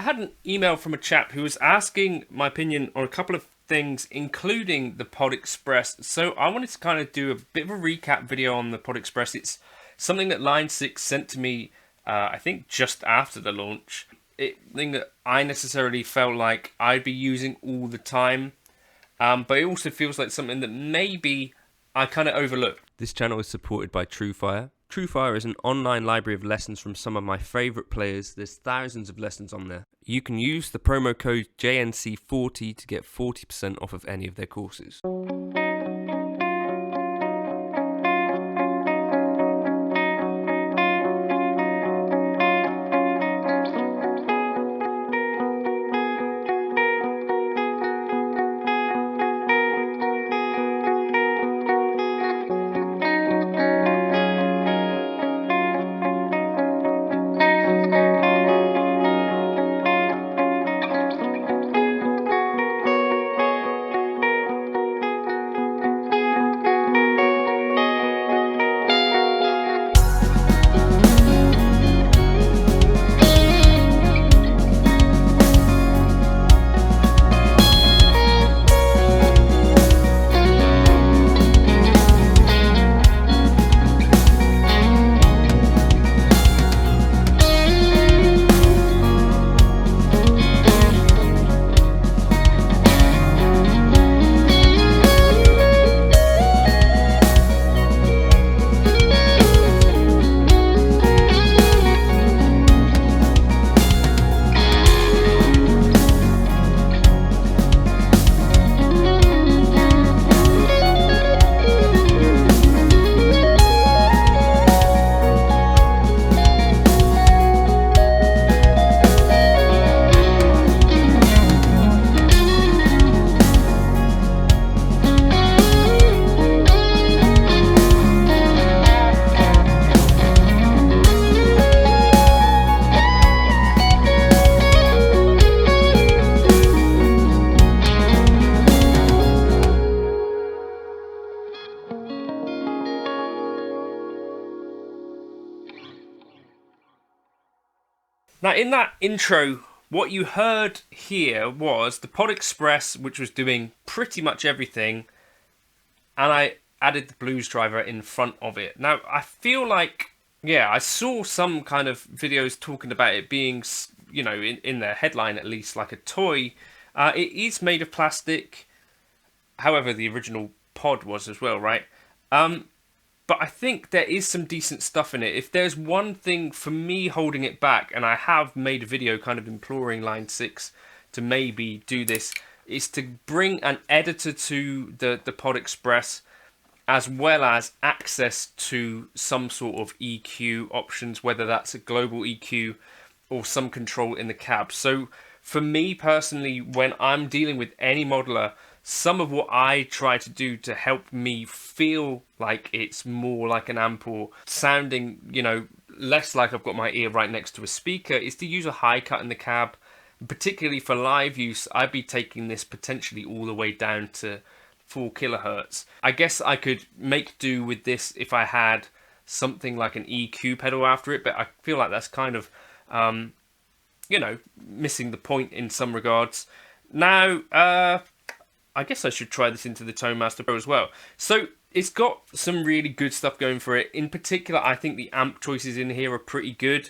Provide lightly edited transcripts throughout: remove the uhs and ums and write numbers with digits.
had an email from a chap who was asking my opinion on a couple of things, including the Pod Express. So I wanted to kind of do a bit of a recap video on the Pod Express. It's something that Line 6 sent to me, I think just after the launch. It's something that I necessarily felt like I'd be using all the time. But it also feels like something that maybe I kind of overlooked. This channel is supported by TrueFire. TrueFire is an online library of lessons from some of my favourite players. There's thousands of lessons on there. You can use the promo code JNC40 to get 40% off of any of their courses. Now, in that intro, what you heard here was the Pod Express, which was doing pretty much everything, and I added the blues driver in front of it. Now, I feel like, yeah, I saw some kind of videos talking about it being, you know, in their headline at least, like a toy. It is made of plastic, however, the original pod was as well, right? But I think there is some decent stuff in it. If there's one thing for me holding it back, and I have made a video kind of imploring Line 6 to maybe do this, is to bring an editor to the Pod Express, as well as access to some sort of EQ options, whether that's a global EQ or some control in the cab. So for me personally, when I'm dealing with any modeler, some of what I try to do to help me feel like it's more like an amp or sounding, you know, less like I've got my ear right next to a speaker is to use a high cut in the cab. Particularly for live use, I'd be taking this potentially all the way down to 4 kilohertz. I guess I could make do with this if I had something like an EQ pedal after it, but I feel like that's kind of, you know, missing the point in some regards. Now, I guess I should try this into the ToneMaster Pro as well. So it's got some really good stuff going for it. In particular, I think the amp choices in here are pretty good.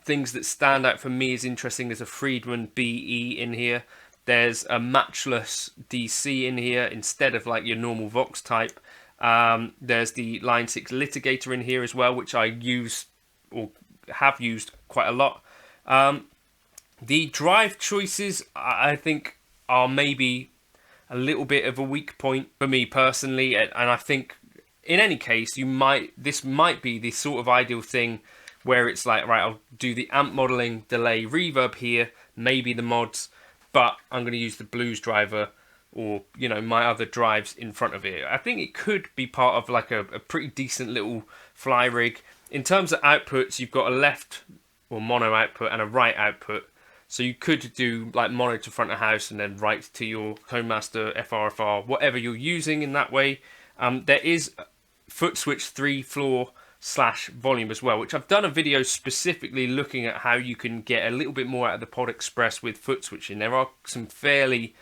Things that stand out for me as interesting as a Friedman BE in here. There's a matchless DC in here instead of like your normal Vox type. There's the Line 6 litigator in here as well, which I use or have used quite a lot. The drive choices, I think, are maybe a little bit of a weak point for me personally, and I think in any case this might be the sort of ideal thing where it's like, right, I'll do the amp modeling, delay, reverb here, maybe the mods, but I'm going to use the blues driver or, you know, my other drives in front of it. I think it could be part of like a pretty decent little fly rig. In terms of outputs, you've got a left or mono output and a right output. So you could do like mono to front of house and then right to your ToneMaster FRFR, whatever you're using in that way. There is foot switch 3 floor volume as well, which I've done a video specifically looking at how you can get a little bit more out of the Pod Express with foot switching. There are some fairly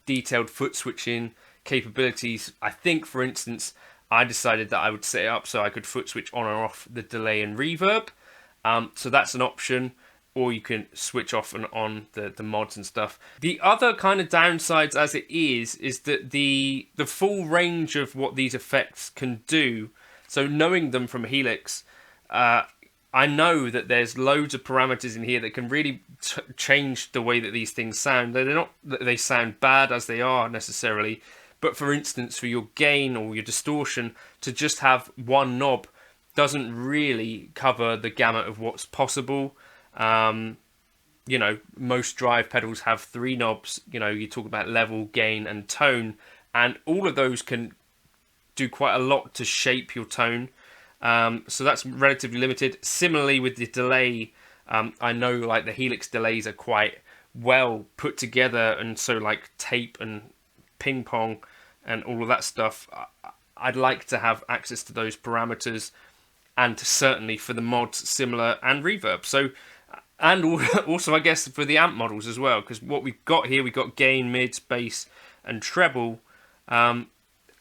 detailed foot switching capabilities. I think, for instance, I decided that I would set it up so I could foot switch on or off the delay and reverb. So that's an option, or you can switch off and on the mods and stuff. The other kind of downsides as it is that the full range of what these effects can do, so knowing them from Helix, I know that there's loads of parameters in here that can really change the way that these things sound. They're not that they sound bad as they are necessarily, but for instance, for your gain or your distortion, to just have one knob doesn't really cover the gamut of what's possible. You know, most drive pedals have 3 knobs. You know, you talk about level, gain, and tone, and all of those can do quite a lot to shape your tone. So that's relatively limited. Similarly with the delay, I know like the Helix delays are quite well put together, and so like tape and ping pong and all of that stuff, I'd like to have access to those parameters, and certainly for the mods similar and reverb. So, and also I guess for the amp models as well, because what we've got here, we've got gain, mids, bass and treble.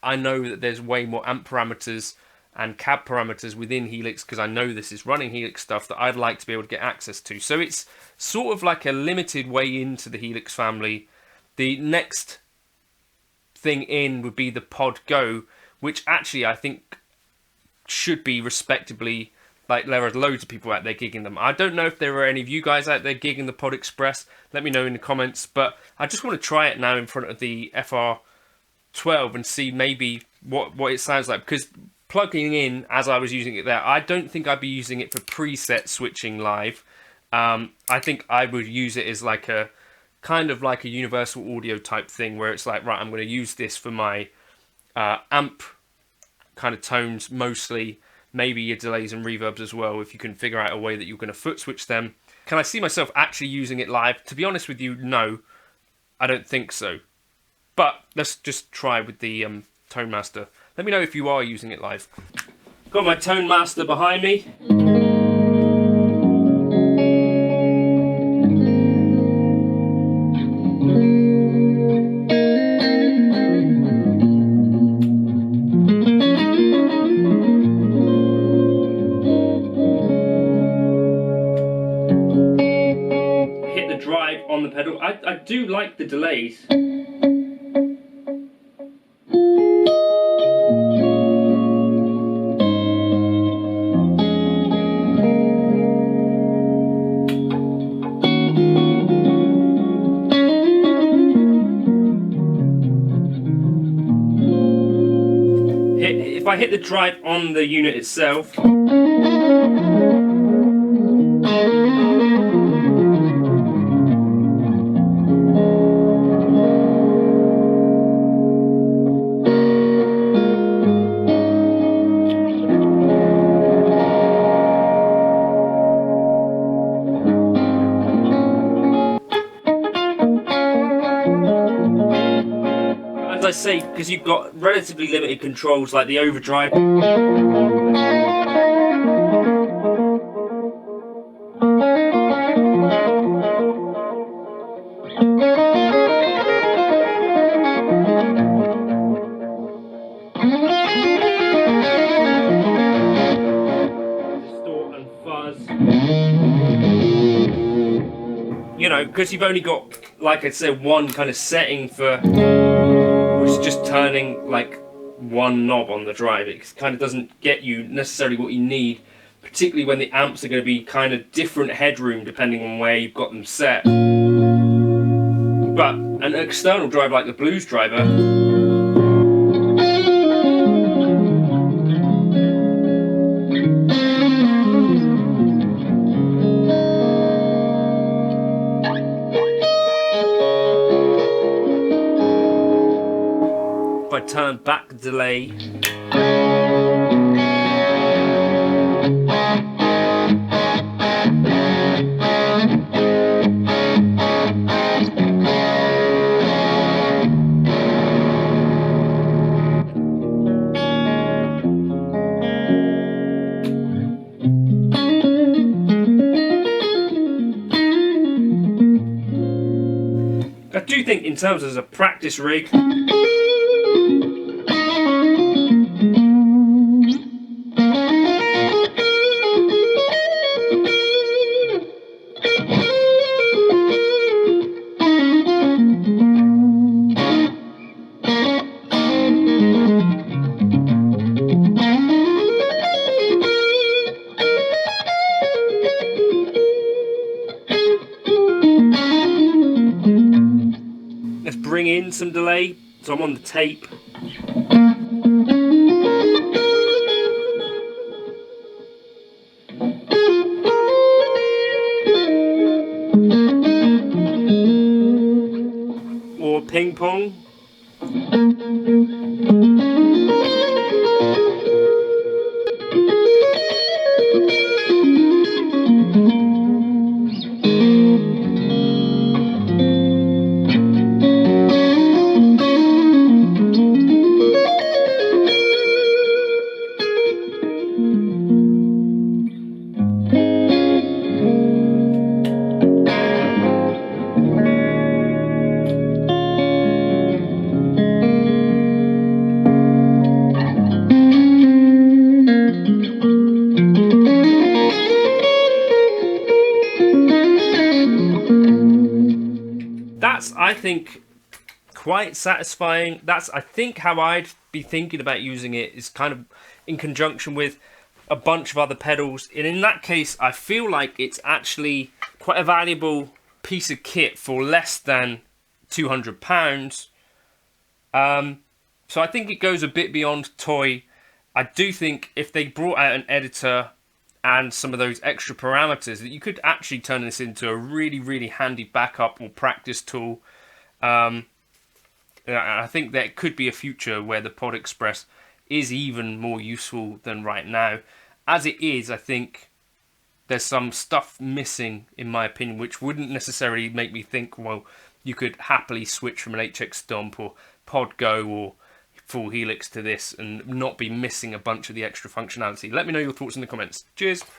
I know that there's way more amp parameters and cab parameters within Helix, because I know this is running Helix stuff that I'd like to be able to get access to. So it's sort of like a limited way into the Helix family. The next thing in would be the Pod Go, which actually I think should be respectably, like there are loads of people out there gigging them. I don't know if there are any of you guys out there gigging the Pod Express. Let me know in the comments, but I just want to try it now in front of the FR12 and see maybe what it sounds like, because plugging in as I was using it there, I don't think I'd be using it for preset switching live. I think I would use it as like a kind of like a universal audio type thing, where it's like, right, I'm going to use this for my amp kind of tones mostly, maybe your delays and reverbs as well, if you can figure out a way that you're going to foot switch them. Can I see myself actually using it live? To be honest with you, no, I don't think so. But let's just try with the Tone Master. Let me know if you are using it live. Got my Tone Master behind me. Hit the drive on the pedal. I do like the delays. If I hit the drive on the unit itself, as I say, because you've got relatively limited controls like the overdrive. Distort and fuzz. You know, because you've only got, like I said, one kind of setting for, which is just turning like one knob on the drive. It kind of doesn't get you necessarily what you need, particularly when the amps are going to be kind of different headroom depending on where you've got them set. But an external drive like the Blues driver, if I turn back the delay, I do think in terms as a practice rig, let's bring in some delay. So I'm on the tape. Or ping pong. That's, I think, quite satisfying. That's, I think, how I'd be thinking about using it, is kind of in conjunction with a bunch of other pedals. And in that case, I feel like it's actually quite a valuable piece of kit for less than £200. So I think it goes a bit beyond toy. I do think if they brought out an editor and some of those extra parameters, that you could actually turn this into a really, really handy backup or practice tool. I think there could be a future where the Pod Express is even more useful than right now. As it is, I think there's some stuff missing, in my opinion, which wouldn't necessarily make me think, well, you could happily switch from an HX Stomp or Pod Go or full Helix to this and not be missing a bunch of the extra functionality. Let me know your thoughts in the comments. Cheers.